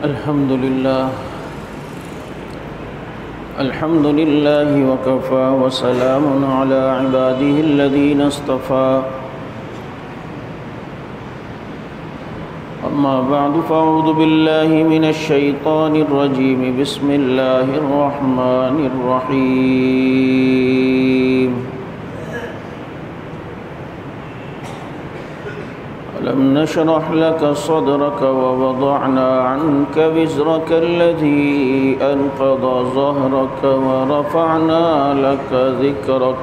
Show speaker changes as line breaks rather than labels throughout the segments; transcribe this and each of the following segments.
الحمد لله وكفى وسلام على عباده الذين اصطفى أما بعد فأعوذ بالله من الشيطان الرجيم بسم الله الرحمن الرحيم ألم نشرح لك صدرك ووضعنا عنك وزرك الذي أنقض ظهرك ورفعنا لك ذكرك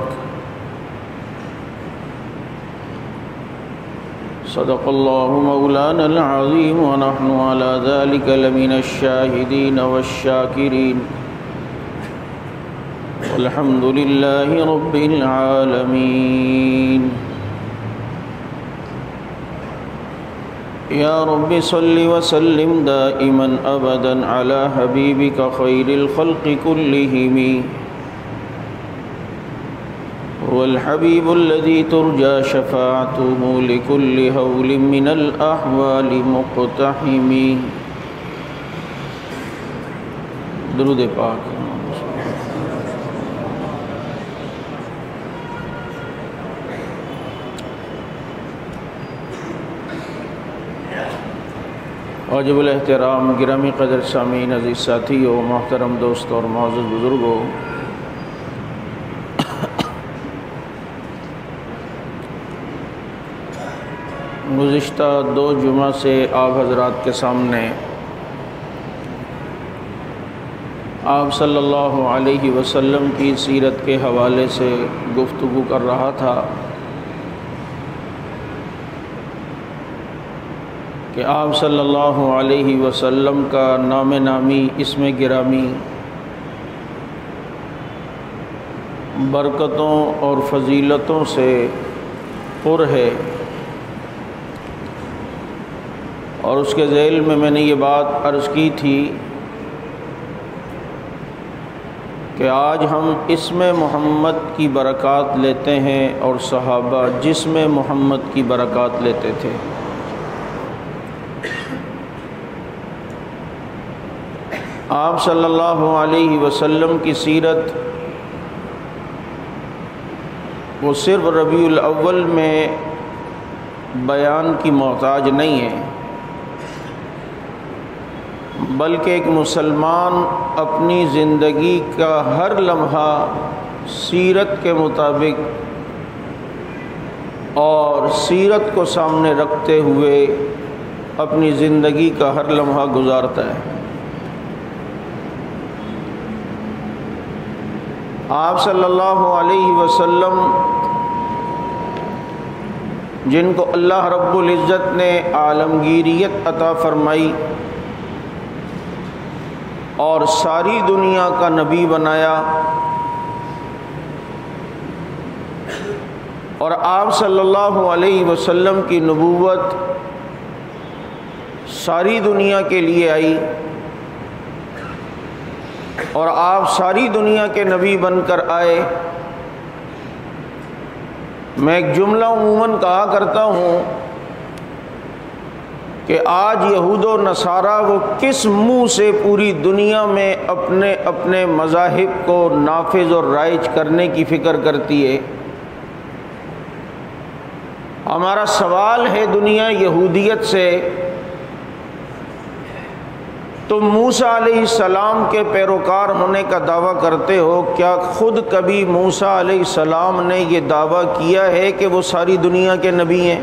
صدق الله مولانا العظيم ونحن على ذلك لمن الشاهدين والشاكرين والحمد لله رب العالمين يا رب صل وسلم دائما أبدا على حبيبك خير الخلق كلهم هو الحبيب الذي ترجى شفاعته لكل هول من الأحوال مقتحم درود پاک واجب الاحترام گرامی قدر سامعین عزیز ساتھیو محترم دوست اور معزز بزرگوں، گزشتہ 2 جمعہ سے آپ حضرات کے سامنے آپ صلی اللہ علیہ وسلم کی سیرت کے حوالے سے گفتگو کر رہا تھا کہ آپ صلی اللہ علیہ وسلم کا نام نامی اسم گرامی برکتوں اور فضیلتوں سے پر ہے، اور اس کے ذیل میں نے یہ بات عرض کی تھی کہ آج ہم اسم محمد کی برکات لیتے ہیں اور صحابہ جسم محمد کی برکات لیتے تھے۔ آپ صلی اللہ علیہ وسلم کی سیرت وہ صرف ربیع الاول میں بیان کی محتاج نہیں ہے، بلکہ ایک مسلمان اپنی زندگی کا ہر لمحہ سیرت کے مطابق اور سیرت کو سامنے رکھتے ہوئے اپنی زندگی کا ہر لمحہ گزارتا ہے۔ آپ صلی اللہ علیہ وسلم جن کو اللہ رب العزت نے عالمگیریت عطا فرمائی اور ساری دنیا کا نبی بنایا، اور آپ صلی اللہ علیہ وسلم کی نبوت ساری دنیا کے لیے آئی، اور آپ ساری دنیا کے نبی بن کر آئے۔ میں ایک جملہ عموماً کہا کرتا ہوں کہ آج یہود و نصارہ وہ کس منہ سے پوری دنیا میں اپنے اپنے مذاہب کو نافذ اور رائج کرنے کی فکر کرتی ہے۔ ہمارا سوال ہے دنیا یہودیت سے، تم موسیٰ علیہ السلام کے پیروکار ہونے کا دعویٰ کرتے ہو، کیا خود کبھی موسیٰ علیہ السلام نے یہ دعویٰ کیا ہے کہ وہ ساری دنیا کے نبی ہیں؟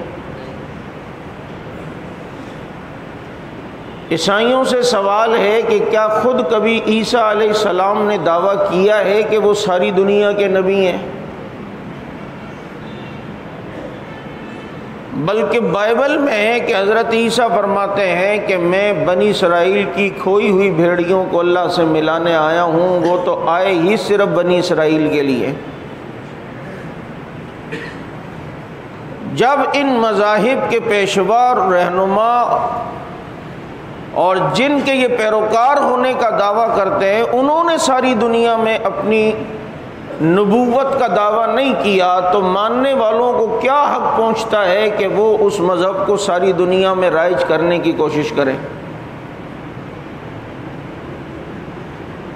عیسائیوں سے سوال ہے کہ کیا خود کبھی عیسیٰ علیہ السلام نے دعویٰ کیا ہے کہ وہ ساری دنیا کے نبی ہیں؟ بلکہ بائبل میں ہے کہ حضرت عیسیٰ فرماتے ہیں کہ میں بنی اسرائیل کی کھوئی ہوئی بھیڑیوں کو اللہ سے ملانے آیا ہوں، وہ تو آئے ہی صرف بنی اسرائیل کے لیے۔ جب ان مذاہب کے پیشوا رہنما اور جن کے یہ پیروکار ہونے کا دعویٰ کرتے ہیں انہوں نے ساری دنیا میں اپنی نبوت کا دعویٰ نہیں کیا، تو ماننے والوں کو کیا حق پہنچتا ہے کہ وہ اس مذہب کو ساری دنیا میں رائج کرنے کی کوشش کریں؟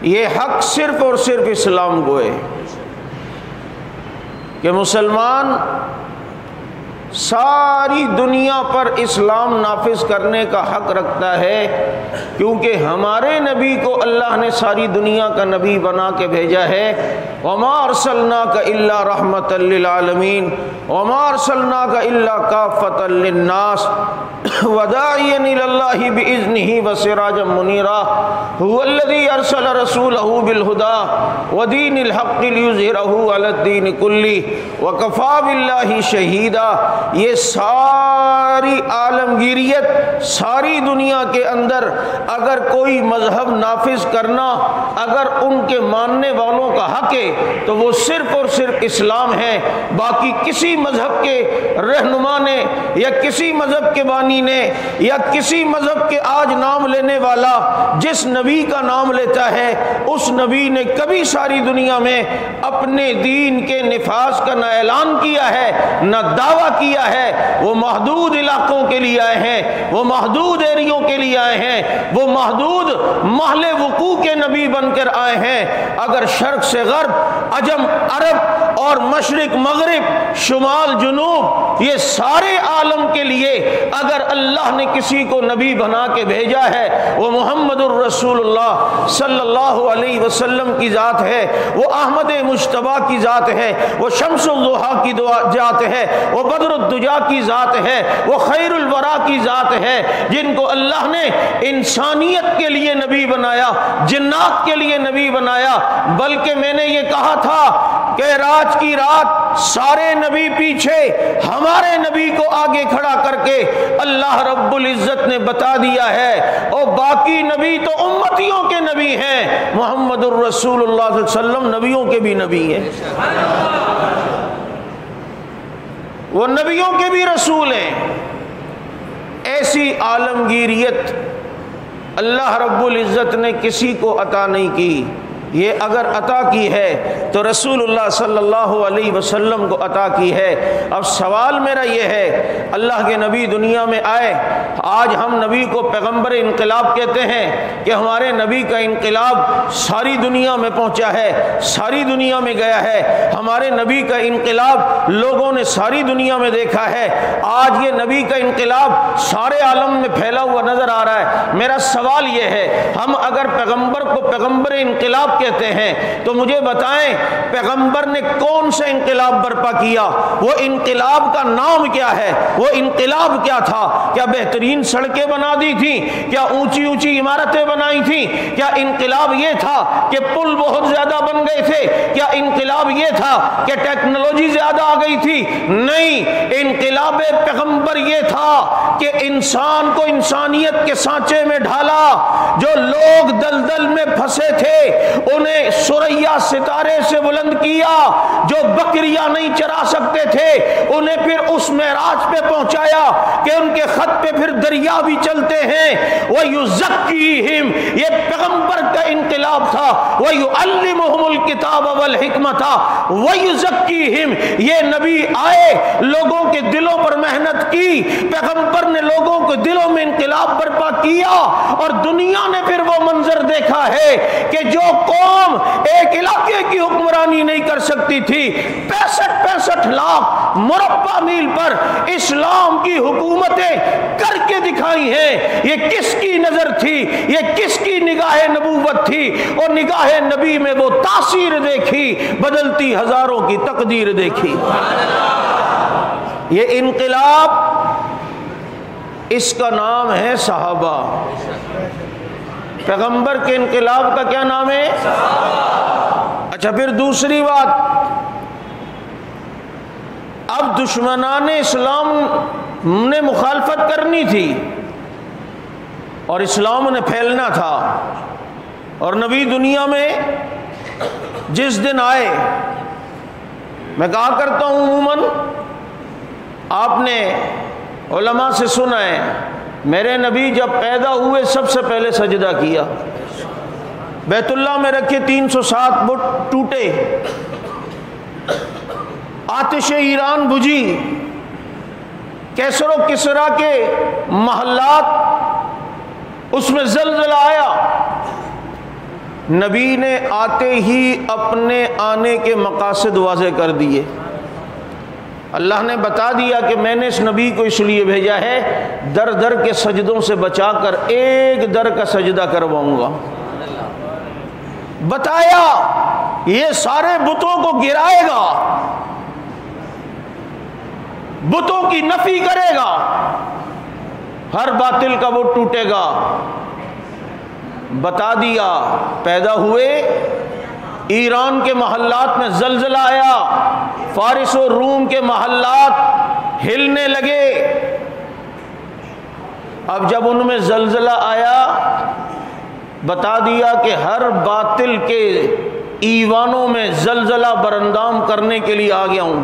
یہ حق صرف اور صرف اسلام کو ہے کہ مسلمان ساری دنیا پر اسلام نافذ کرنے کا حق رکھتا ہے، کیونکہ ہمارے نبی کو اللہ نے ساری دنیا کا نبی بنا کے بھیجا ہے۔ وما ارسلناک الا رحمۃ للعالمین وما ارسلناک الا کافۃ للناس وداعیا الی اللہ باذنہ وسراجا منیرا هو الذی ارسل رسولہ بالہدی ودین الحق لیظہرہ علی الدین کلہ وکفی باللہ شہیدا۔ یہ ساری عالمگیریت، ساری دنیا کے اندر اگر کوئی مذہب نافذ کرنا اگر ان کے ماننے والوں کا حق ہے تو وہ صرف اور صرف اسلام ہے۔ باقی کسی مذہب کے رہنما نے یا کسی مذہب کے بانی نے یا کسی مذہب کے آج نام لینے والا جس نبی کا نام لیتا ہے، اس نبی نے کبھی ساری دنیا میں اپنے دین کے نفاذ کا نہ اعلان کیا ہے نہ دعویٰ کیا ہے۔ وہ محدود علاقوں کے لیے آئے ہیں، وہ محدود ایریوں کے لیے آئے ہیں، وہ محدود محل وقوع کے نبی بن کر آئے ہیں۔ اگر شرق سے غرب، عجم عرب اور مشرق مغرب، شمال جنوب، یہ سارے عالم کے لیے اگر اللہ نے کسی کو نبی بنا کے بھیجا ہے وہ محمد الرسول اللہ صلی اللہ علیہ وسلم کی ذات ہے، وہ احمد مجتبیٰ کی ذات ہے، وہ شمس الضحیٰ کی ذات ہے، وہ بدر الدجا کی ذات ہے، وہ خیر الورا کی ذات ہے، جن کو اللہ نے انسانیت کے لیے نبی بنایا، جنات کے لیے نبی بنایا۔ بلکہ میں نے یہ کہا تھا کہ راج کی رات سارے نبی پیچھے، ہمارے نبی کو آگے کھڑا کر کے اللہ رب العزت نے بتا دیا ہے، اور باقی نبی تو امتیوں کے نبی ہیں، محمد الرسول اللہ صلی اللہ علیہ وسلم نبیوں کے بھی نبی ہیں، وہ نبیوں کے بھی رسول ہیں۔ ایسی عالمگیریت اللہ رب العزت نے کسی کو عطا نہیں کی۔ یہ اگر عطا کی ہے تو رسول اللہ صلی اللہ علیہ وسلم کو عطا کی ہے۔ اب سوال میرا یہ ہے، اللہ کے نبی دنیا میں آئے، آج ہم نبی کو پیغمبر انقلاب کہتے ہیں کہ ہمارے نبی کا انقلاب ساری دنیا میں پہنچا ہے، ساری دنیا میں گیا ہے، ہمارے نبی کا انقلاب لوگوں نے ساری دنیا میں دیکھا ہے، آج یہ نبی کا انقلاب سارے عالم میں پھیلا ہوا نظر آ رہا ہے۔ میرا سوال یہ ہے، ہم اگر پیغمبر کو پیغمبر انقلاب کہتے ہیں تو مجھے بتائیں پیغمبر نے کون سا انقلاب برپا کیا؟ وہ انقلاب کا نام کیا ہے؟ وہ انقلاب کیا تھا؟ کیا بہترین سڑکیں بنا دی تھیں؟ کیا اونچی اونچی عمارتیں بنائی تھیں؟ کیا انقلاب یہ تھا کہ پل بہت زیادہ بن گئے تھے؟ کیا انقلاب یہ تھا کہ ٹیکنالوجی زیادہ آ گئی تھی؟ نہیں، انقلاب پیغمبر یہ تھا کہ انسان کو انسانیت کے سانچے میں ڈھالا۔ جو لوگ دلدل میں پھنسے تھے انہیں ثریا ستارے سے بلند کیا، جو بکریاں نہیں چرا سکتے تھے انہیں پھر اس معراج پہ پہنچایا کہ ان کے خط پہ پھر دریا بھی چلتے ہیں۔ وَيُزَكِّيهِمْ، یہ پیغمبر کا انقلاب تھا۔ وَيُعَلِّمُهُمُ الْكِتَابَ وَالْحِكْمَةَ وَيُزَكِّيهِمْ، یہ نبی آئے، لوگوں کے دلوں پر محنت کی، پیغمبر نے لوگوں کے دلوں میں انقلاب برپا کیا، اور دنیا نے پھر وہ منظر دیکھا ہے کہ جو قوم ایک علاقے کی حکمرانی نہیں کر سکتی تھی 65 لاکھ مربع میل پر اسلام کی حکومتیں کر کے دکھائی ہیں۔ یہ کس کی نظر تھی؟ یہ کس کی نگاہ نبوت تھی؟ اور نگاہ نبی میں وہ تاثیر دیکھی، بدلتی ہزاروں کی تقدیر دیکھی۔ یہ انقلاب، اس کا نام ہے صحابہ۔ پیغمبر کے انقلاب کا کیا نام ہے؟ اچھا، پھر دوسری بات، اب دشمنان اسلام نے مخالفت کرنی تھی اور اسلام نے پھیلنا تھا، اور نبی دنیا میں جس دن آئے، میں کہا کرتا ہوں عموماً آپ نے علماء سے سنا ہے، میرے نبی جب پیدا ہوئے سب سے پہلے سجدہ کیا، بیت اللہ میں رکھے 307 بت ٹوٹے، آتش ایران بجھی، کیسر و کسرا کے محلات اس میں زلزلہ آیا، نبی نے آتے ہی اپنے آنے کے مقاصد واضح کر دیے۔ اللہ نے بتا دیا کہ میں نے اس نبی کو اس لیے بھیجا ہے در در کے سجدوں سے بچا کر ایک در کا سجدہ کرواؤں گا۔ بتایا یہ سارے بتوں کو گرائے گا، بتوں کی نفی کرے گا، ہر باطل کا وہ ٹوٹے گا۔ بتا دیا، پیدا ہوئے، ایران کے محلات میں زلزلہ آیا، فارس و روم کے محلات ہلنے لگے۔ اب جب ان میں زلزلہ آیا، بتا دیا کہ ہر باطل کے ایوانوں میں زلزلہ برندام کرنے کے لیے آ گیا ہوں۔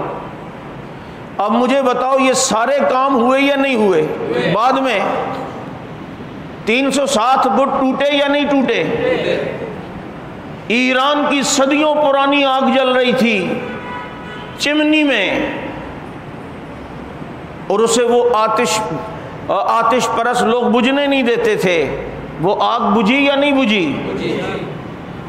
اب مجھے بتاؤ یہ سارے کام ہوئے یا نہیں ہوئے؟ بعد میں 360 بت ٹوٹے یا نہیں ٹوٹے؟ ایران کی صدیوں پرانی آگ جل رہی تھی چمنی میں، اور اسے وہ آتش پرست لوگ بجھنے نہیں دیتے تھے، وہ آگ بجھی یا نہیں بجھی؟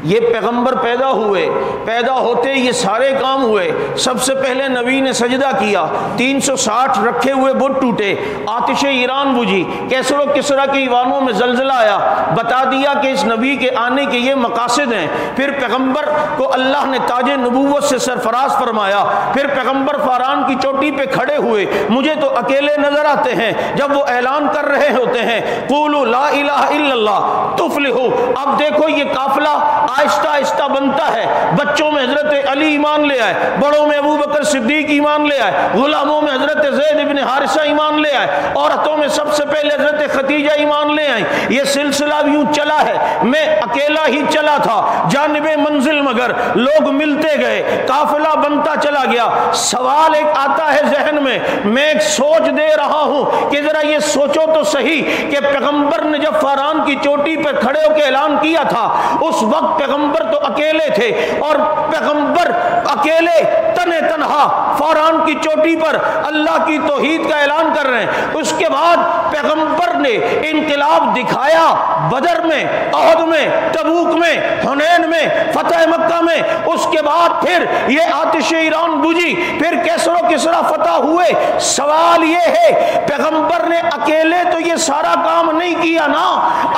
یہ پیغمبر پیدا ہوئے، پیدا ہوتے یہ سارے کام ہوئے۔ سب سے پہلے نبی نے سجدہ کیا، 360 رکھے ہوئے بت ٹوٹے، آتش ایران بجھی، کیسر و کسرا کے ایوانوں میں زلزلہ آیا۔ بتا دیا کہ اس نبی کے آنے کے یہ مقاصد ہیں۔ پھر پیغمبر کو اللہ نے تاج نبوت سے سرفراز فرمایا۔ پھر پیغمبر فاران کی چوٹی پہ کھڑے ہوئے، مجھے تو اکیلے نظر آتے ہیں جب وہ اعلان کر رہے ہوتے ہیں قولوا لا الہ الا اللہ تفلحوا۔ اب دیکھو یہ قافلہ آہستہ آہستہ بنتا ہے۔ بچوں میں حضرت علی ایمان لے آئے، بڑوں میں ابو بکر صدیق ایمان لے آئے، غلاموں میں حضرت زید بن حارثہ ایمان لے آئے، عورتوں میں سب سے پہلے حضرت خدیجہ ایمان لے آئیں۔ یہ سلسلہ یوں چلا ہے، میں اکیلا ہی چلا تھا جانب منزل، مگر لوگ ملتے گئے، قافلہ بنتا چلا گیا۔ سوال ایک آتا ہے ذہن میں ایک سوچ دے رہا ہوں کہ ذرا یہ سوچو تو صحیح کہ پیغمبر نے جب فاران کی چوٹی پر کھڑے ہو کے اعلان کیا تھا، اس وقت پیغمبر تو اکیلے تھے، اور پیغمبر اکیلے تنے تنہا فاران کی چوٹی پر اللہ کی توحید کا اعلان کر رہے ہیں۔ اس کے بعد پیغمبر نے انقلاب دکھایا، بدر میں، احد میں، تبوک میں، حنین میں، فتح مکہ میں۔ اس کے بعد پھر یہ آتش ایران بجھی، پھر کیسر و کسرا فتح ہوئے۔ سوال یہ ہے پیغمبر نے اکیلے تو یہ سارا کام نہیں کیا نا،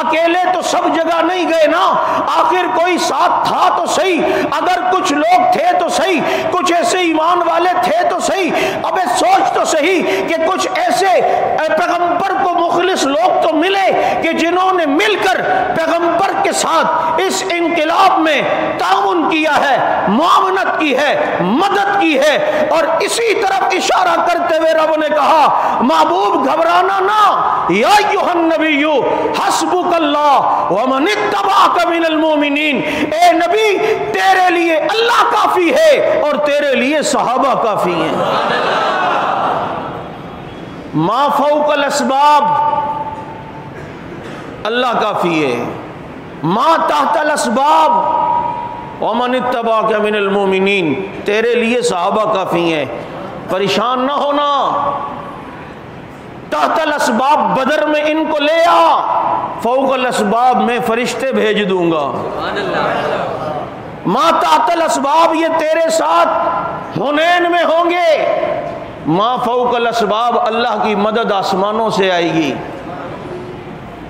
اکیلے تو سب جگہ نہیں گئے نا، آخر کوئی ساتھ تھا تو صحیح، اگر کچھ لوگ تھے تو صحیح، کچھ ایسے ایمان والے تھے تو صحیح۔ ابے سوچ تو صحیح کہ کچھ ایسے پیغمبر کو مخلص لوگ تو ملے کہ جنہوں نے مل کر پیغمبر کے ساتھ اس انقلاب میں تعاون کیا ہے، معاونت کی ہے، مدد کی ہے۔ اور اسی طرف اشارہ کرتے ہوئے رب نے کہا محبوب گھبرانا نہ، یا ایھا النبی حسبک اللہ ومن اتبعک من المؤمنین، اے نبی تیرے لیے اللہ کافی ہے اور تیرے لیے صحابہ کافی ہیں۔ ما فوق الاسباب اللہ کافی ہے، ما تحت الاسباب ومن اتبعک من المؤمنین، تیرے لیے صحابہ کافی ہیں۔ پریشان نہ ہونا، تحت الاسباب بدر میں ان کو لے آ، فوق الاسباب میں فرشتے بھیج دوں گا۔ ما تحت الاسباب یہ تیرے ساتھ حنین میں ہوں گے، ما فوق الاسباب اللہ کی مدد آسمانوں سے آئے گی۔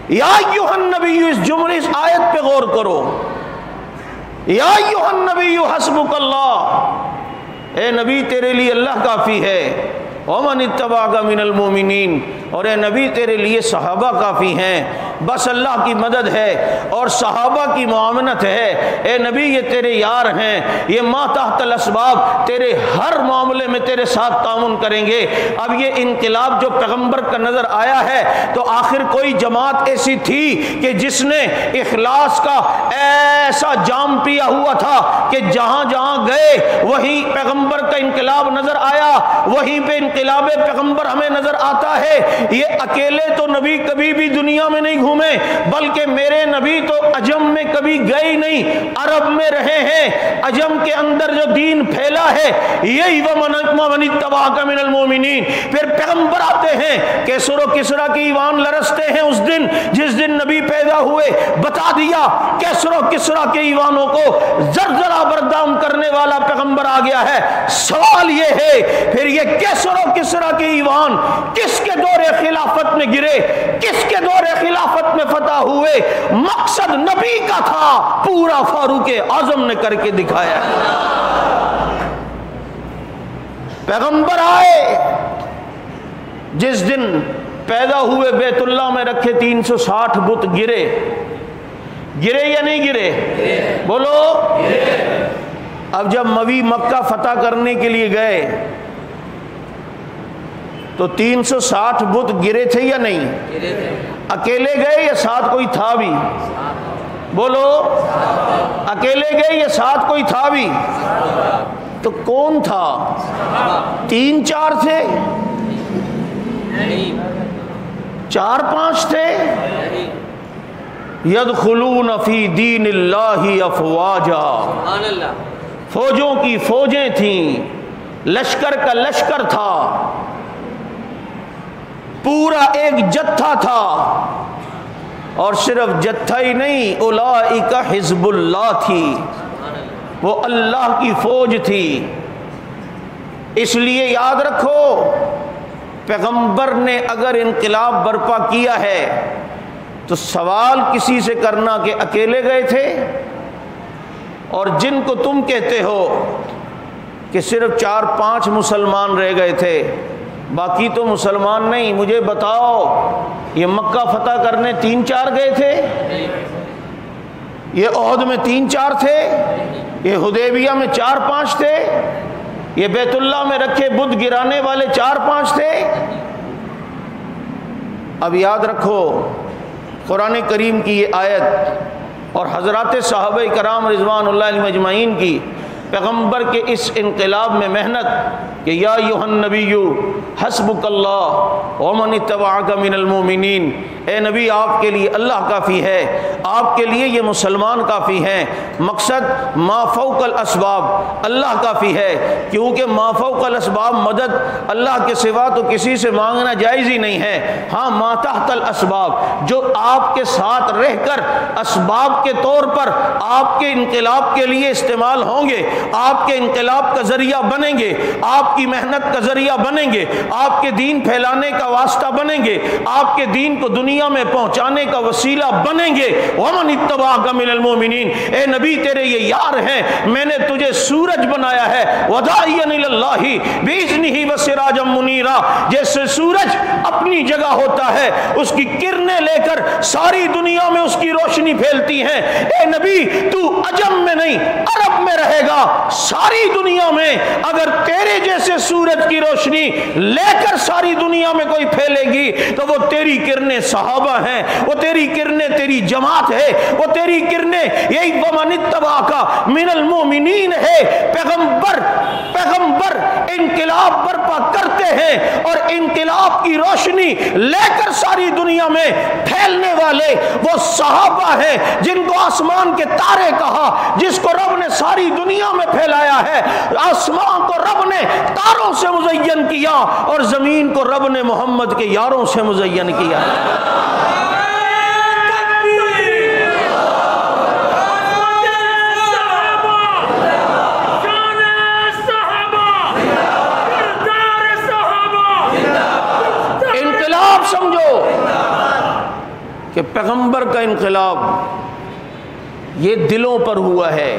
یا ایھا النبی، اس جملے اس آیت پہ غور کرو، یا ایھا النبی حسبک اللہ، اے نبی تیرے لیے اللہ کافی ہے، ومن اتبعک من المؤمنین، اور اے نبی تیرے لیے صحابہ کافی ہیں۔ بس اللہ کی مدد ہے اور صحابہ کی معاونت ہے۔ اے نبی یہ تیرے یار ہیں، یہ ما تحت الاسباب تیرے ہر معاملے میں تیرے ساتھ تعاون کریں گے۔ اب یہ انقلاب جو پیغمبر کا نظر آیا ہے، تو آخر کوئی جماعت ایسی تھی کہ جس نے اخلاص کا ایسا جام پیا ہوا تھا کہ جہاں جہاں گئے وہیں پیغمبر کا انقلاب نظر آیا، وہیں پہ انقلاب پیغمبر ہمیں نظر آتا ہے۔ یہ اکیلے تو نبی کبھی بھی دنیا میں نہیں ہوں میں، بلکہ میرے نبی تو عجم میں کبھی گئے ہی نہیں، عرب میں رہے ہیں، عجم کے اندر جو دین پھیلا ہے یہی وَمَنِ اتَّبَعَكَ مِنَ الْمُؤْمِنِينَ۔ پھر پیغمبر آتے ہیں، کیسر و کسرا کے ایوان لرزتے ہیں اس دن جس دن نبی پیدا ہوئے، بتا دیا کیسر و کسرا کے ایوانوں کو زلزلہ بردام کرنے والا پیغمبر آ گیا ہے۔ سوال یہ ہے پھر یہ کیسر و کسرا کے ایوان کس کے دور خلافت میں گرے، کس کے دور خلافت میں فتح ہوئے؟ مقصد نبی کا تھا، پورا فاروق اعظم نے کر کے دکھایا۔ پیغمبر آئے، جس دن پیدا ہوئے بیت اللہ میں رکھے 360 بت گرے، گرے یا نہیں گرے؟ بولو۔ اب جب نبی مکہ فتح کرنے کے لیے گئے تو 360 بت گرے تھے یا نہیں؟ اکیلے گئے یا ساتھ کوئی تھا بھی؟ بولو۔ اکیلے گئے یا ساتھ کوئی تھا بھی؟ تو کون تھا؟ 3-4 تھے؟ 4-5 تھے؟ یدخلون فی دین اللہ افواجا، فوجوں کی فوجیں تھیں، لشکر کا لشکر تھا، پورا ایک جتھا تھا، اور صرف جتھا ہی نہیں، اولئک حزب اللہ تھی، وہ اللہ کی فوج تھی۔ اس لیے یاد رکھو، پیغمبر نے اگر انقلاب برپا کیا ہے تو سوال کسی سے کرنا کہ اکیلے گئے تھے؟ اور جن کو تم کہتے ہو کہ صرف 4-5 مسلمان رہ گئے تھے، باقی تو مسلمان نہیں، مجھے بتاؤ یہ مکہ فتح کرنے 3-4 گئے تھے؟ یہ احد میں 3-4 تھے؟ یہ حدیبیہ میں 4-5 تھے؟ یہ بیت اللہ میں رکھے بت گرانے والے 4-5 تھے؟ اب یاد رکھو، قرآن کریم کی یہ آیت اور حضرات صحابہ کرام رضوان اللہ علیہم اجمعین کی پیغمبر کے اس انقلاب میں محنت کہ یا ایھا النبی حسبک اللہ ومن اتبعک من المؤمنین، اے نبی آپ کے لیے اللہ کافی ہے، آپ کے لیے یہ مسلمان کافی ہیں۔ مقصد ما فوق الاسباب، اللہ کافی ہے، کیونکہ ما فوق الاسباب مدد اللہ کے سوا تو کسی سے مانگنا جائز ہی نہیں ہے۔ ہاں ما تحت الاسباب، جو آپ کے ساتھ رہ کر اسباب کے طور پر آپ کے انقلاب کے لیے استعمال ہوں گے، آپ کے انقلاب کا ذریعہ بنیں گے، آپ کی محنت کا ذریعہ بنیں گے، آپ کے دین پھیلانے کا واسطہ بنیں گے، آپ کے دین کو دنیا میں پہنچانے کا وسیلہ بنیں گے۔ ومن اتبعک من المؤمنین، اے نبی تیرے یہ یار ہیں، میں نے تجھے سورج بنایا ہے، وداعیا الی اللہ باذنہ وسراجا منیرا، جیسے سورج اپنی جگہ ہوتا ہے، اس کی کرنیں لے کر ساری دنیا میں اس کی روشنی پھیلتی ہیں۔ اے نبی تو عجم میں نہیں عرب میں رہے گا، ساری دنیا میں اگر تیرے جیسے سورج کی روشنی لے کر ساری دنیا میں کوئی پھیلے گی تو وہ تیری کرنیں صحابہ ہیں، وہ تیری کرنیں تیری جماعت ہے، وہ تیری کرنیں یہی ومن اتبعک من المؤمنین ہے۔ پیغمبر انقلاب برپا کرتے ہیں اور انقلاب کی روشنی لے کر ساری دنیا میں پھیلنے والے وہ صحابہ ہیں جن کو آسمان کے تارے کہا، جس کو رب نے ساری دنیا میں پھیلایا ہے۔ آسمان کو رب نے تاروں سے مزین کیا اور زمین کو رب نے محمد کے یاروں سے مزین کیا۔ انقلاب سمجھو کہ پیغمبر کا انقلاب یہ دلوں پر ہوا ہے۔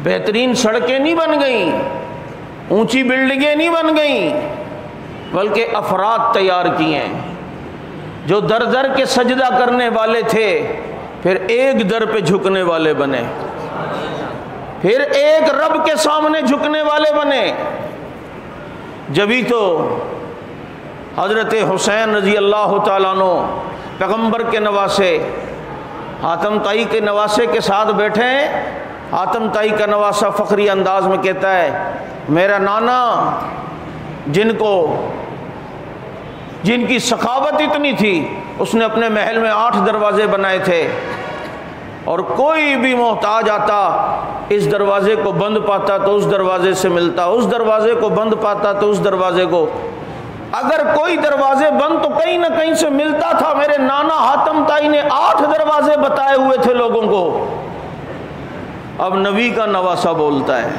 بہترین سڑکیں نہیں بن گئیں، اونچی بلڈنگیں نہیں بن گئیں، بلکہ افراد تیار کیے ہیں جو در در کے سجدہ کرنے والے تھے، پھر ایک در پہ جھکنے والے بنے، پھر ایک رب کے سامنے جھکنے والے بنے۔ جبھی تو حضرت حسین رضی اللہ تعالیٰ عنہ پیغمبر کے نواسے، حاتم طائی کے نواسے کے ساتھ بیٹھے ہیں۔ حاتم طائی کا نواسہ فخری انداز میں کہتا ہے میرا نانا جن کی سخاوت اتنی تھی اس نے اپنے محل میں 8 دروازے بنائے تھے، اور کوئی بھی محتاج آتا اس دروازے کو بند پاتا تو اس دروازے سے ملتا، اس دروازے کو بند پاتا تو اس دروازے کو، اگر کوئی دروازے بند تو کہیں نہ کہیں سے ملتا تھا۔ میرے نانا حاتم طائی نے 8 دروازے بتائے ہوئے تھے لوگوں کو۔ اب نبی کا نواسہ بولتا ہے،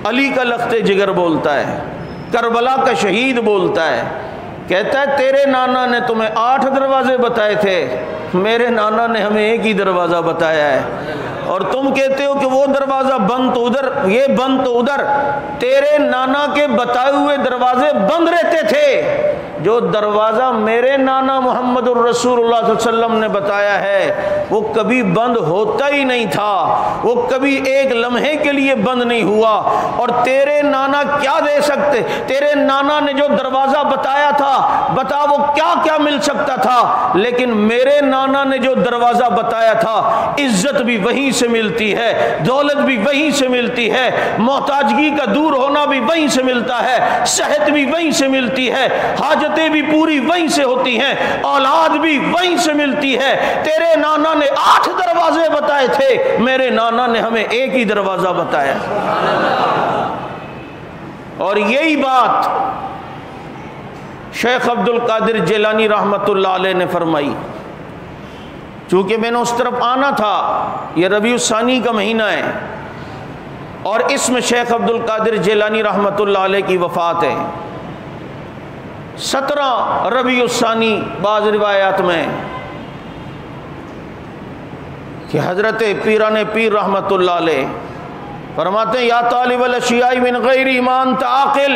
علی کا لخت جگر بولتا ہے، کربلا کا شہید بولتا ہے، کہتا ہے تیرے نانا نے تمہیں 8 دروازے بتائے تھے، میرے نانا نے ہمیں ایک ہی دروازہ بتایا ہے، اور تم کہتے ہو کہ وہ دروازہ بند تو ادھر، یہ بند تو ادھر۔ تیرے نانا کے بتائے ہوئے دروازے بند رہتے تھے، جو دروازہ میرے نانا محمد الرسول اللہ صلی اللہ علیہ وسلم نے بتایا ہے وہ کبھی بند ہوتا ہی نہیں تھا، وہ کبھی ایک لمحے کے لیے بند نہیں ہوا۔ اور تیرے نانا کیا دے سکتے؟ تیرے نانا نے جو دروازہ بتایا تھا، بتا وہ کیا کیا مل سکتا تھا، لیکن میرے نانا نے جو دروازہ بتایا تھا، عزت بھی وہیں سے ملتی ہے، دولت بھی وہیں سے ملتی ہے، محتاجگی کا دور ہونا بھی وہیں سے ملتا ہے، صحت بھی وہیں سے ملتی ہے، حاجتیں بھی پوری وہیں سے ہوتی ہیں، اولاد بھی وہیں سے ملتی ہے۔ تیرے نانا نے 8 دروازے بتائے تھے، میرے نانا نے ہمیں ایک ہی دروازہ بتایا۔ اور یہی بات شیخ عبد القادر جیلانی رحمۃ اللہ علیہ نے فرمائی۔ چونکہ میں نے اس طرف آنا تھا، یہ ربیع الثانی کا مہینہ ہے، اور اس میں شیخ عبد القادر جیلانی رحمۃ اللہ علیہ کی وفات ہے 17 ربیع الثانی۔ بعض روایات میں کہ حضرت پیران پیر رحمۃ اللہ علیہ فرماتے ہیں، یا طالب الاشیاء من غیر ایمان تعقل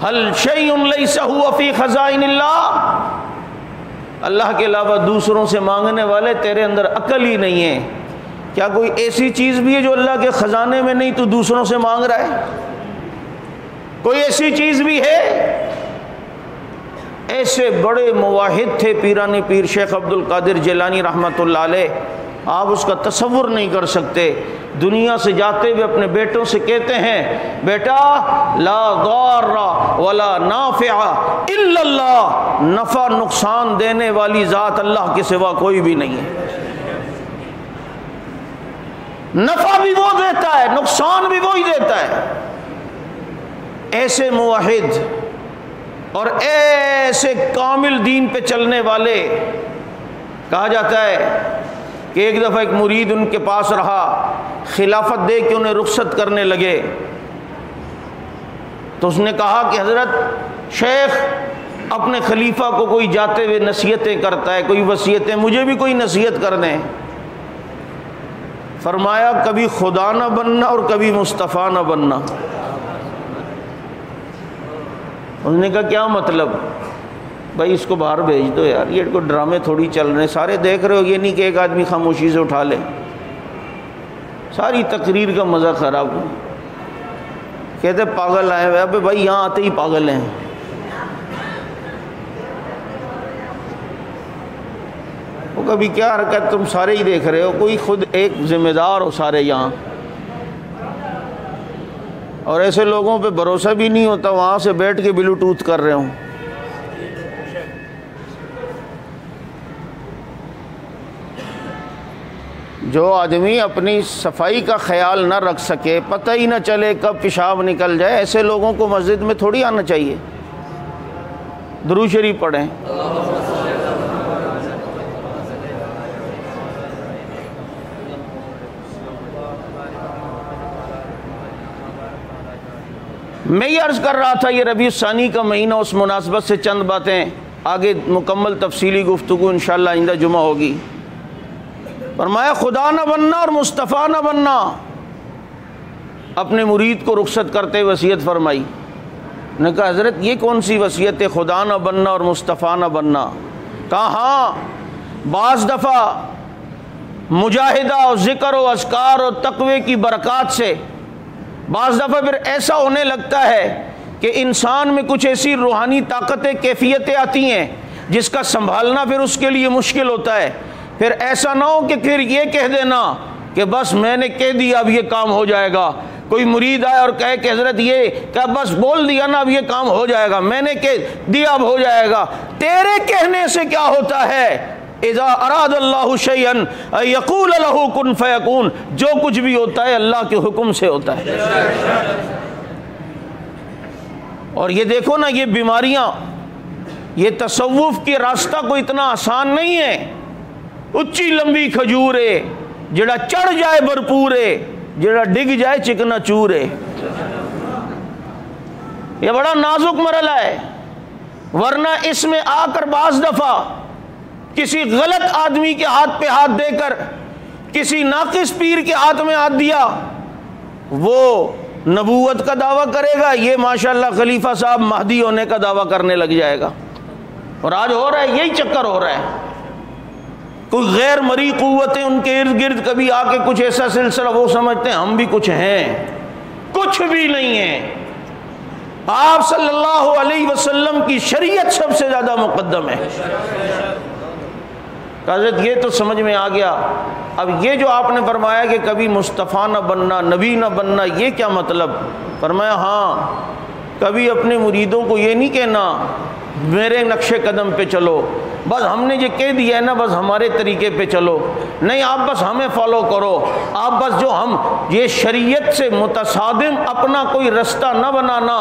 هل شیء لیس هو فی خزائن اللہ۔ اللہ کے علاوہ دوسروں سے مانگنے والے تیرے اندر عقل ہی نہیں ہے، کیا کوئی ایسی چیز بھی ہے جو اللہ کے خزانے میں نہیں تو دوسروں سے مانگ رہا ہے؟ کوئی ایسی چیز بھی ہے؟ ایسے بڑے مواحد تھے پیران پیر شیخ عبد القادر جیلانی رحمۃ اللہ علیہ، آپ اس کا تصور نہیں کر سکتے۔ دنیا سے جاتے ہوئے اپنے بیٹوں سے کہتے ہیں، بیٹا لا ضار ولا نافع الا اللہ، نفع نقصان دینے والی ذات اللہ کے سوا کوئی بھی نہیں ہے۔ نفع بھی وہ دیتا ہے، نقصان بھی وہی دیتا ہے۔ ایسے موحد اور ایسے کامل دین پہ چلنے والے، کہا جاتا ہے کہ ایک دفعہ ایک مرید ان کے پاس رہا، خلافت دے کے انہیں رخصت کرنے لگے، تو اس نے کہا کہ حضرت شیخ اپنے خلیفہ کو کوئی جاتے ہوئے نصیحتیں کرتا ہے، کوئی وصیتیں، مجھے بھی کوئی نصیحت کر دیں۔ فرمایا کبھی خدا نہ بننا اور کبھی مصطفیٰ نہ بننا۔ اس نے کہا کیا مطلب؟ بھائی اس کو باہر بھیج دو یار، یہ کوئی ڈرامے تھوڑی چل رہے ہیں، سارے دیکھ رہے ہو، یہ نہیں کہ ایک آدمی خاموشی سے اٹھا لے، ساری تقریر کا مزہ خراب ہو۔ کہتے پاگل آئے ہوئے، ابے بھائی یہاں آتے ہی پاگل ہیں۔ وہ کبھی کیا حرکت تم سارے ہی دیکھ رہے ہو، کوئی خود ایک ذمہ دار ہو سارے یہاں، اور ایسے لوگوں پہ بھروسہ بھی نہیں ہوتا، وہاں سے بیٹھ کے بلوٹوتھ کر رہے ہوں۔ جو آدمی اپنی صفائی کا خیال نہ رکھ سکے، پتہ ہی نہ چلے کب پیشاب نکل جائے، ایسے لوگوں کو مسجد میں تھوڑی آنا چاہیے۔ درود شریف پڑھیں۔ میں یہ عرض کر رہا تھا، یہ ربیع الثانی کا مہینہ، اس مناسبت سے چند باتیں، آگے مکمل تفصیلی گفتگو انشاءاللہ آئندہ جمعہ ہوگی۔ فرمایا خدا نہ بننا اور مصطفیٰ نہ بننا۔ اپنے مرید کو رخصت کرتے وصیت فرمائی۔ نے کہا حضرت یہ کون سی وصیت ہے، خدا نہ بننا اور مصطفیٰ نہ بننا؟ کہا ہاں، بعض دفعہ مجاہدہ اور ذکر و اذکار و تقوی کی برکات سے بعض دفعہ پھر ایسا ہونے لگتا ہے کہ انسان میں کچھ ایسی روحانی طاقتیں، کیفیتیں آتی ہیں جس کا سنبھالنا پھر اس کے لیے مشکل ہوتا ہے۔ پھر ایسا نہ ہو کہ پھر یہ کہہ دینا کہ بس میں نے کہہ دیا اب یہ کام ہو جائے گا، کوئی مرید آئے اور کہے کہ حضرت یہ کہ بس بول دیا نا اب یہ کام ہو جائے گا، میں نے کہہ دیا اب ہو جائے گا، تیرے کہنے سے کیا ہوتا ہے؟ اذا اراد اللہ شیئا یقول له کن فیکون، جو کچھ بھی ہوتا ہے اللہ کے حکم سے ہوتا ہے۔ اور یہ دیکھو نا، یہ بیماریاں، یہ تصوف کے راستہ کو اتنا آسان نہیں ہے۔ اچھی لمبی کھجور ہے، جڑا چڑھ جائے بھرپور ہے، جڑا ڈگ جائے چکنا چور ہے۔ یہ بڑا نازک مرحلہ ہے، ورنہ اس میں آ کر بعض دفعہ کسی غلط آدمی کے ہاتھ پہ ہاتھ دے کر، کسی ناقص پیر کے ہاتھ میں ہاتھ دیا، وہ نبوت کا دعویٰ کرے گا، یہ ماشاءاللہ خلیفہ صاحب مہدی ہونے کا دعویٰ کرنے لگ جائے گا۔ اور آج ہو رہا ہے، یہی چکر ہو رہا ہے۔ کوئی غیر مری قوتیں ان کے ارد گرد کبھی آ کے کچھ ایسا سلسلہ، وہ سمجھتے ہیں ہم بھی کچھ ہیں، کچھ بھی نہیں ہیں۔ آپ صلی اللہ علیہ وسلم کی شریعت سب سے زیادہ مقدم ہے۔ حضرت یہ تو سمجھ میں آ گیا، اب یہ جو آپ نے فرمایا کہ کبھی مصطفیٰ نہ بننا، نبی نہ بننا، یہ کیا مطلب؟ فرمایا ہاں، کبھی اپنے مریدوں کو یہ نہیں کہنا میرے نقش قدم پہ چلو، بس ہم نے یہ کہہ دیا ہے نا بس ہمارے طریقے پہ چلو، نہیں آپ بس ہمیں فالو کرو، آپ بس جو ہم یہ شریعت سے متصادم اپنا کوئی رستہ نہ بنانا۔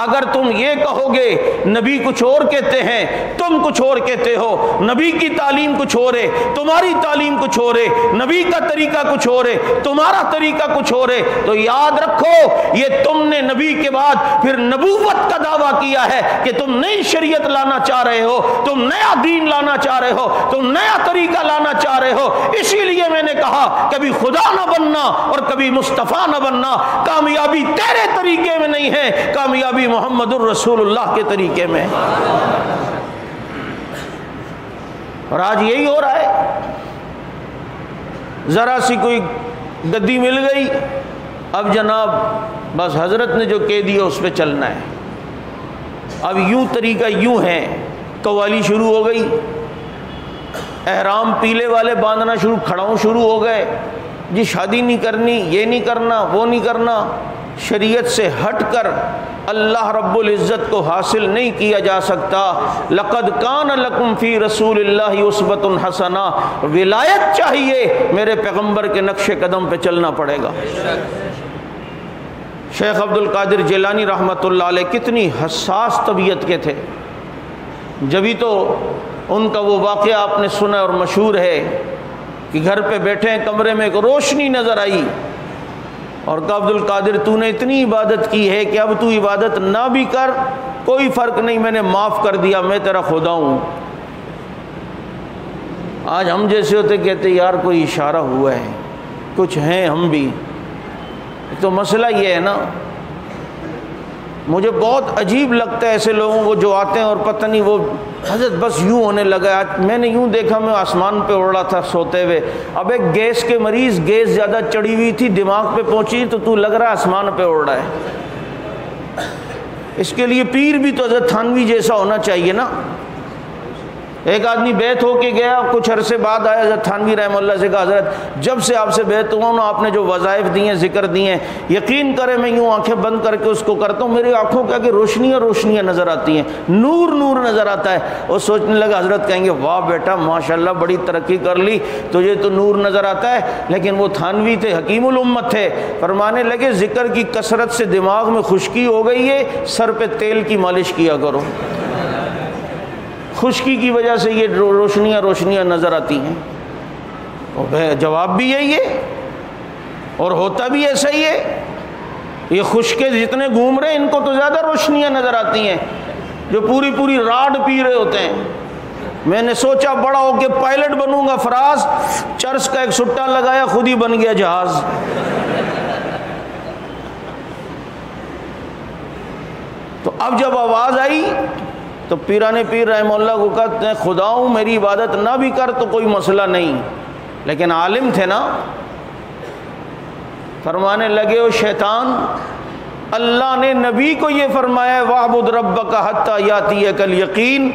اگر تم یہ کہو گے نبی کچھ اور کہتے ہیں، تم کچھ اور کہتے ہو، نبی کی تعلیم کچھ اور ہے، تمہاری تعلیم کچھ اور ہے، نبی کا طریقہ کچھ اور ہے، تمہارا طریقہ کچھ اور ہے، تو یاد رکھو یہ تم نے نبی کے بعد پھر نبوت کا دعویٰ کیا ہے کہ تم نئی شریعت لانا چاہ رہے ہو، تم نیا دین لانا چاہ رہے ہو، تم نیا طریقہ لانا چاہ رہے ہو۔ اسی لیے میں نے کہا کبھی خدا نہ بننا اور کبھی مصطفیٰ نہ بننا، کامیابی تیرے طریقے میں نہیں ہے، کامیابی محمد الرسول اللہ کے طریقے میں۔ اور آج یہی ہو رہا ہے، ذرا سی کوئی گدی مل گئی، اب جناب بس حضرت نے جو کہہ دیا اس پہ چلنا ہے۔ اب یوں طریقہ یوں ہے، قوالی شروع ہو گئی، احرام پیلے والے باندھنا شروع، کھڑاؤں شروع ہو گئے، جی شادی نہیں کرنی، یہ نہیں کرنا، وہ نہیں کرنا۔ شریعت سے ہٹ کر اللہ رب العزت کو حاصل نہیں کیا جا سکتا۔ لقد کان لکم فی رسول اللہ اسوۃ حسنہ، ولایت چاہیے، میرے پیغمبر کے نقش قدم پہ چلنا پڑے گا۔ شیخ عبد القادر جیلانی رحمۃ اللہ علیہ کتنی حساس طبیعت کے تھے، جبھی تو ان کا وہ واقعہ آپ نے سنا اور مشہور ہے کہ گھر پہ بیٹھے ہیں، کمرے میں ایک روشنی نظر آئی اور کہا عبد القادر تو نے اتنی عبادت کی ہے کہ اب تو عبادت نہ بھی کر، کوئی فرق نہیں، میں نے معاف کر دیا، میں تیرا خدا ہوں۔ آج ہم جیسے ہوتے کہتے یار کوئی اشارہ ہوا ہے، کچھ ہیں ہم بھی۔ تو مسئلہ یہ ہے نا، مجھے بہت عجیب لگتا ہے ایسے لوگوں کو جو آتے ہیں اور پتہ نہیں وہ حضرت بس یوں ہونے لگا۔ آج میں نے یوں دیکھا، میں آسمان پہ اڑ رہا تھا سوتے ہوئے، اب ایک گیس کے مریض، گیس زیادہ چڑھی ہوئی تھی، دماغ پہ پہنچی تو لگ رہا ہے آسمان پہ اڑ رہا ہے۔ اس کے لیے پیر بھی تو حضرت تھانوی جیسا ہونا چاہیے نا۔ ایک آدمی بیعت ہو کے گیا، کچھ عرصے بعد آیا حضرت تھانوی رحمہ اللہ سے، کہا حضرت جب سے آپ سے بیعت ہوا نا، آپ نے جو وظائف دیے، ذکر دیے، یقین کرے میں یوں آنکھیں بند کر کے اس کو کرتا ہوں، میری آنکھوں کے آگے روشنیاں روشنیاں نظر آتی ہیں، نور نور نظر آتا ہے۔ وہ سوچنے لگا حضرت کہیں گے واہ بیٹا ماشاءاللہ بڑی ترقی کر لی، تجھے تو نور نظر آتا ہے، لیکن وہ تھانوی تھے، حکیم الامت تھے، فرمانے لگے ذکر کی کثرت سے دماغ میں خشکی ہو گئی ہے، سر پہ تیل کی مالش کیا کرو، خشکی کی وجہ سے یہ روشنیاں روشنیاں نظر آتی ہیں۔ اور جواب بھی یہی ہے اور ہوتا بھی ایسا ہی ہے۔ یہ خشکے جتنے گھوم رہے ہیں ان کو تو زیادہ روشنیاں نظر آتی ہیں، جو پوری پوری راڈ پی رہے ہوتے ہیں۔ میں نے سوچا بڑا ہو کے پائلٹ بنوں گا، فراز چرس کا ایک سٹا لگایا، خود ہی بن گیا جہاز۔ تو اب جب آواز آئی تو پیران پیر رحمہ اللہ کو کہتے ہیں خدا ہوں میری عبادت نہ بھی کر تو کوئی مسئلہ نہیں، لیکن عالم تھے نا۔ فرمانے لگے او شیطان، اللہ نے نبی کو یہ فرمایا وَاعْبُدْ رَبَّكَ حَتَّى يَأْتِيَكَ الْيَقِينُ،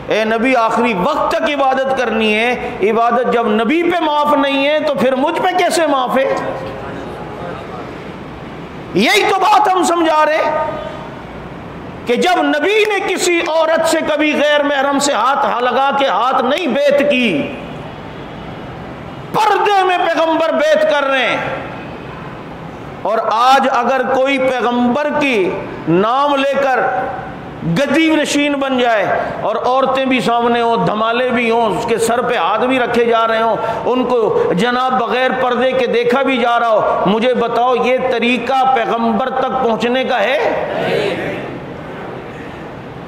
اے نبی آخری وقت تک عبادت کرنی ہے۔ عبادت جب نبی پہ معاف نہیں ہے تو پھر مجھ پہ کیسے معاف ہے؟ یہی تو بات ہم سمجھا رہے کہ جب نبی نے کسی عورت سے کبھی غیر محرم سے ہاتھ لگا کے ہاتھ نہیں بیعت کی، پردے میں پیغمبر بیعت کر رہے ہیں، اور آج اگر کوئی پیغمبر کی نام لے کر گدی نشین بن جائے اور عورتیں بھی سامنے ہوں، دھمالے بھی ہوں، اس کے سر پہ ہاتھ بھی رکھے جا رہے ہوں، ان کو جناب بغیر پردے کے دیکھا بھی جا رہا ہو، مجھے بتاؤ یہ طریقہ پیغمبر تک پہنچنے کا ہے؟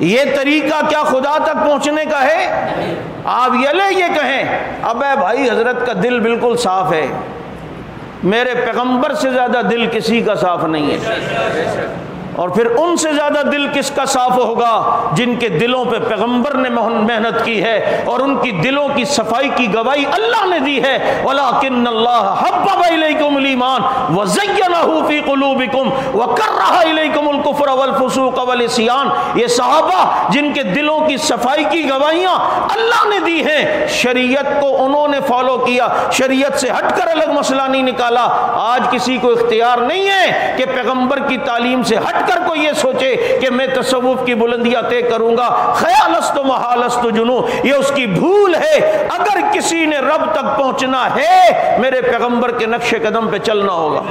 یہ طریقہ کیا خدا تک پہنچنے کا ہے؟ آپ یہ کہیں ابے بھائی حضرت کا دل بالکل صاف ہے، میرے پیغمبر سے زیادہ دل کسی کا صاف نہیں ہے، اور پھر ان سے زیادہ دل کس کا صاف ہوگا جن کے دلوں پہ پیغمبر نے محنت کی ہے، اور ان کی دلوں کی صفائی کی گواہی اللہ نے دی ہے۔ وَلَٰكِنَّ اللَّهَ حَبَّبَ إِلَيْكُمُ الْإِيمَانَ وَزَيَّنَهُ فِي قُلُوبِكُمْ وَكَرَّهَ إِلَيْكُمُ الْكُفْرَ وَالْفُسُوقَ وَالْعِصْيَانَ، یہ صحابہ جن کے دلوں کی صفائی کی گواہیاں اللہ نے دی ہیں، شریعت کو انہوں نے فالو کیا، شریعت سے ہٹ کر الگ مسئلہ نہیں نکالا۔ آج کسی کو اختیار نہیں ہے کہ پیغمبر کی تعلیم سے ہٹ کر کوئی یہ سوچے کہ میں تصوف کی بلندیاں طے کروں گا۔ خیالست و محالست و جنو، یہ اس کی بھول ہے۔ اگر کسی نے رب تک پہنچنا ہے میرے پیغمبر کے نقش قدم پہ چلنا ہوگا۔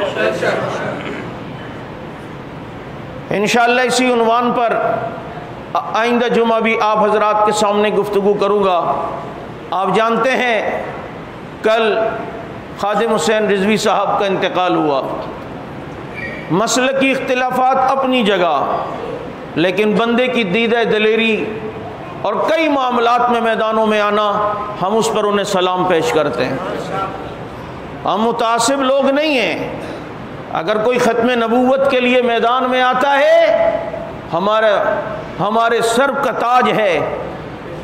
انشاءاللہ اسی عنوان پر آئندہ جمعہ بھی آپ حضرات کے سامنے گفتگو کروں گا۔ آپ جانتے ہیں کل خادم حسین رضوی صاحب کا انتقال ہوا۔ مسلکی اختلافات اپنی جگہ، لیکن بندے کی دیدہ دلیری اور کئی معاملات میں میدانوں میں آنا، ہم اس پر انہیں سلام پیش کرتے ہیں۔ ہم متعصب لوگ نہیں ہیں۔ اگر کوئی ختم نبوت کے لیے میدان میں آتا ہے ہمارے سر کا تاج ہے۔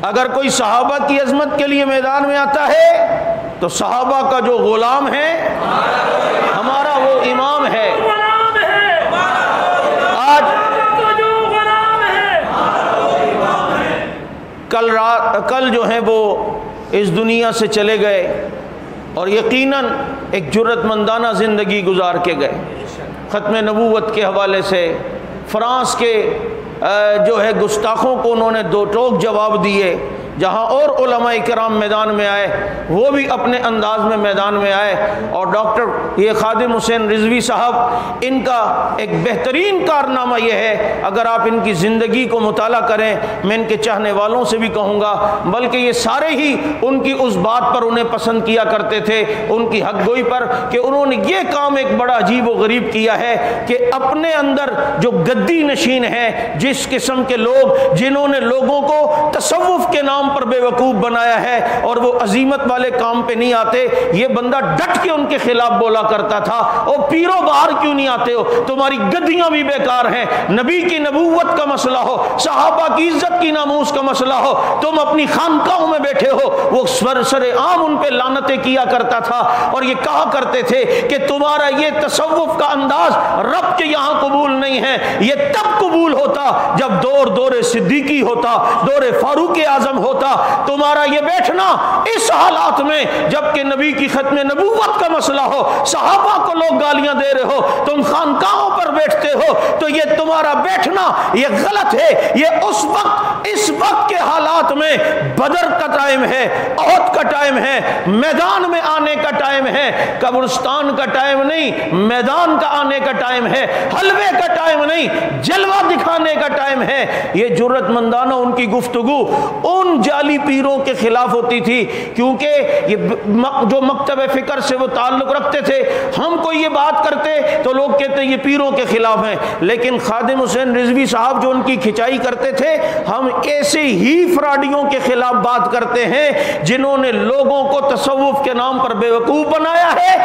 اگر کوئی صحابہ کی عظمت کے لیے میدان میں آتا ہے تو صحابہ کا جو غلام ہے ہمارا وہ امام ہے۔ کل جو ہیں وہ اس دنیا سے چلے گئے اور یقیناً ایک جرأت مندانہ زندگی گزار کے گئے۔ ختم نبوت کے حوالے سے فرانس کے جو ہے گستاخوں کو انہوں نے دو ٹوک جواب دیے۔ جہاں اور علماء کرام میدان میں آئے وہ بھی اپنے انداز میں میدان میں آئے، اور ڈاکٹر یہ خادم حسین رضوی صاحب، ان کا ایک بہترین کارنامہ یہ ہے، اگر آپ ان کی زندگی کو مطالعہ کریں، میں ان کے چاہنے والوں سے بھی کہوں گا، بلکہ یہ سارے ہی ان کی اس بات پر انہیں پسند کیا کرتے تھے، ان کی حق گوئی پر، کہ انہوں نے یہ کام ایک بڑا عجیب و غریب کیا ہے کہ اپنے اندر جو گدی نشین ہیں، جس قسم کے لوگ جنہوں نے لوگوں کو تصوف کے نام پر بے وقوف بنایا ہے اور وہ عظیمت والے کام پہ نہیں آتے، یہ بندہ ڈٹ کے ان کے خلاف بولا کرتا تھا، او پیرو باہر کیوں نہیں آتے ہو، تمہاری گدیاں بھی بیکار ہیں، نبی کی نبوت کا مسئلہ ہو، صحابہ کی عزت کی ناموس کا مسئلہ ہو، تم اپنی خانقاہوں میں بیٹھے ہو۔ وہ سر عام ان پہ لعنتیں کیا کرتا تھا اور یہ کہا کرتے تھے کہ تمہارا یہ تصوف کا انداز رب کے یہاں قبول نہیں ہے، یہ تب قبول ہوتا جب دور صدیقی ہوتا، دور فاروق اعظم ہوتا، تمہارا یہ بیٹھنا اس حالات میں جبکہ نبی کی ختم نبوت کا مسئلہ ہو، صحابہ کو لوگ گالیاں دے رہے ہو، تم خانقاہوں پر بیٹھتے ہو، تو یہ تمہارا بیٹھنا یہ غلط ہے۔ یہ اس وقت کے حالات میں بدر کا ٹائم ہے، احد کا ٹائم ہے، میدان میں آنے کا ٹائم ہے، قبرستان کا ٹائم نہیں، میدان کا آنے کا ٹائم ہے، حلوے کا ٹائم نہیں، جلوہ دکھانے کا ٹائم ہے۔ یہ جرأت مندانہ ان کی گفتگو ان جعلی پیروں کے خلاف ہوتی تھی، کیونکہ یہ جو مکتب فکر سے وہ تعلق رکھتے تھے، ہم کو یہ بات کرتے تو لوگ کہتے ہیں یہ پیروں کے خلاف ہیں، لیکن خادم حسین رضوی صاحب جو ان کی کھچائی کرتے تھے، ہم ایسے ہی فراڈیوں کے خلاف بات کرتے ہیں جنہوں نے لوگوں کو تصوف کے نام پر بے وقوف بنایا ہے،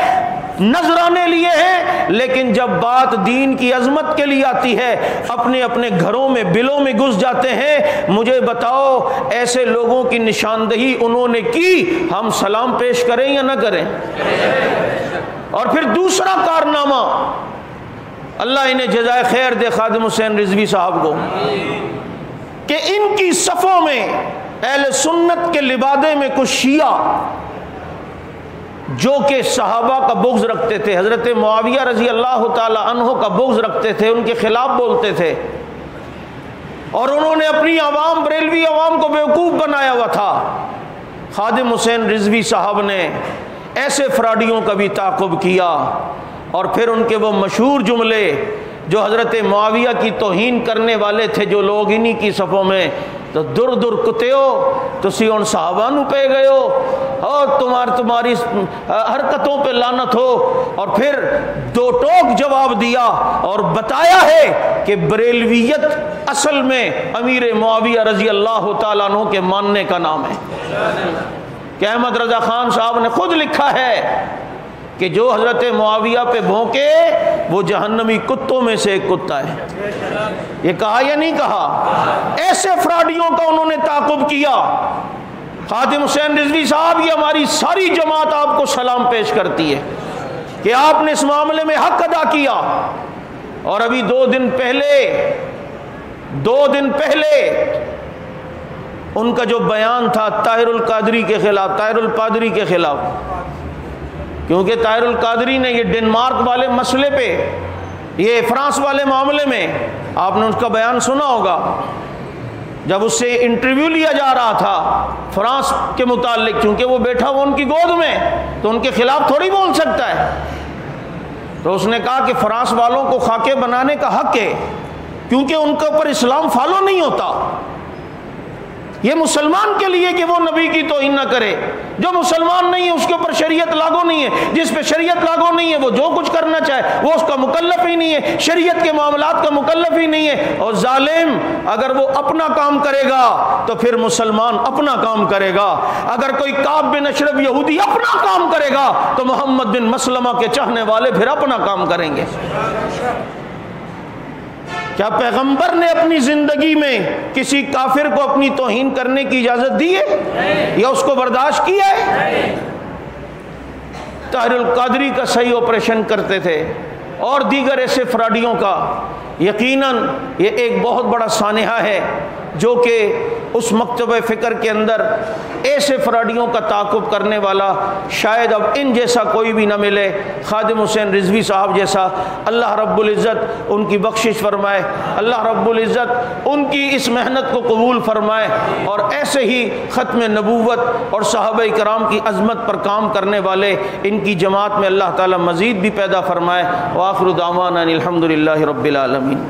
نذرانے لیے ہیں، لیکن جب بات دین کی عظمت کے لیے آتی ہے اپنے اپنے گھروں میں بلوں میں گھس جاتے ہیں۔ مجھے بتاؤ ایسے لوگوں کی نشاندہی انہوں نے کی، ہم سلام پیش کریں یا نہ کریں؟ اور پھر دوسرا کارنامہ، اللہ انہیں جزائے خیر دے خادم حسین رضوی صاحب کو، کہ ان کی صفوں میں اہل سنت کے لبادے میں کچھ شیعہ جو کہ صحابہ کا بغض رکھتے تھے، حضرت معاویہ رضی اللہ تعالی عنہ کا بغض رکھتے تھے، ان کے خلاف بولتے تھے، اور انہوں نے اپنی عوام، بریلوی عوام کو بیوقوف بنایا ہوا تھا۔ خادم حسین رضوی صاحب نے ایسے فراڈیوں کا بھی تعاقب کیا، اور پھر ان کے وہ مشہور جملے جو حضرت معاویہ کی توہین کرنے والے تھے جو لوگ انہی کی صفوں میں، تو در در کتےو تسی ان صحابہ نو پہ گئے ہو اور تمہاری حرکتوں پہ لعنت ہو، اور پھر دو ٹوک جواب دیا اور بتایا ہے کہ بریلویت اصل میں امیر معاویہ رضی اللہ تعالیٰ عنہ کے ماننے کا نام ہے، کہ احمد رضا خان صاحب نے خود لکھا ہے کہ جو حضرت معاویہ پہ بھونکے وہ جہنمی کتوں میں سے ایک کتا ہے۔ یہ کہا یا نہیں کہا؟ ایسے فراڈیوں کا انہوں نے تعاقب کیا۔ خادم حسین رضوی صاحب، یہ ہماری ساری جماعت آپ کو سلام پیش کرتی ہے کہ آپ نے اس معاملے میں حق ادا کیا۔ اور ابھی دو دن پہلے ان کا جو بیان تھا طاہر القادری کے خلاف، طاہر القادری کے خلاف، کیونکہ طاہر القادری نے یہ ڈنمارک والے مسئلے پہ، یہ فرانس والے معاملے میں، آپ نے اس کا بیان سنا ہوگا، جب اس سے انٹرویو لیا جا رہا تھا فرانس کے متعلق، چونکہ وہ بیٹھا وہ ان کی گود میں تو ان کے خلاف تھوڑی بول سکتا ہے، تو اس نے کہا کہ فرانس والوں کو خاکے بنانے کا حق ہے، کیونکہ ان کے اوپر اسلام فالو نہیں ہوتا۔ یہ مسلمان کے لیے کہ وہ نبی کی توہین نہ کرے، جو مسلمان نہیں ہے اس کے اوپر شریعت لاگو نہیں ہے، جس پہ شریعت لاگو نہیں ہے وہ جو کچھ کرنا چاہے وہ اس کا مکلف ہی نہیں ہے، شریعت کے معاملات کا مکلف ہی نہیں ہے۔ اور ظالم اگر وہ اپنا کام کرے گا تو پھر مسلمان اپنا کام کرے گا، اگر کوئی کعب بن اشرف یہودی اپنا کام کرے گا تو محمد بن مسلمہ کے چاہنے والے پھر اپنا کام کریں گے۔ کیا پیغمبر نے اپنی زندگی میں کسی کافر کو اپنی توہین کرنے کی اجازت دی ہے یا اس کو برداشت کیا ہے؟ طاہر القادری کا صحیح آپریشن کرتے تھے اور دیگر ایسے فراڈیوں کا۔ یقیناً یہ ایک بہت بڑا سانحہ ہے جو کہ اس مکتب فکر کے اندر ایسے فراڈیوں کا تعاقب کرنے والا شاید اب ان جیسا کوئی بھی نہ ملے، خادم حسین رضوی صاحب جیسا۔ اللہ رب العزت ان کی بخشش فرمائے، اللہ رب العزت ان کی اس محنت کو قبول فرمائے، اور ایسے ہی ختم نبوت اور صحابہ کرام کی عظمت پر کام کرنے والے ان کی جماعت میں اللہ تعالی مزید بھی پیدا فرمائے۔ وآخر دعوانا الحمدللہ رب العالمین۔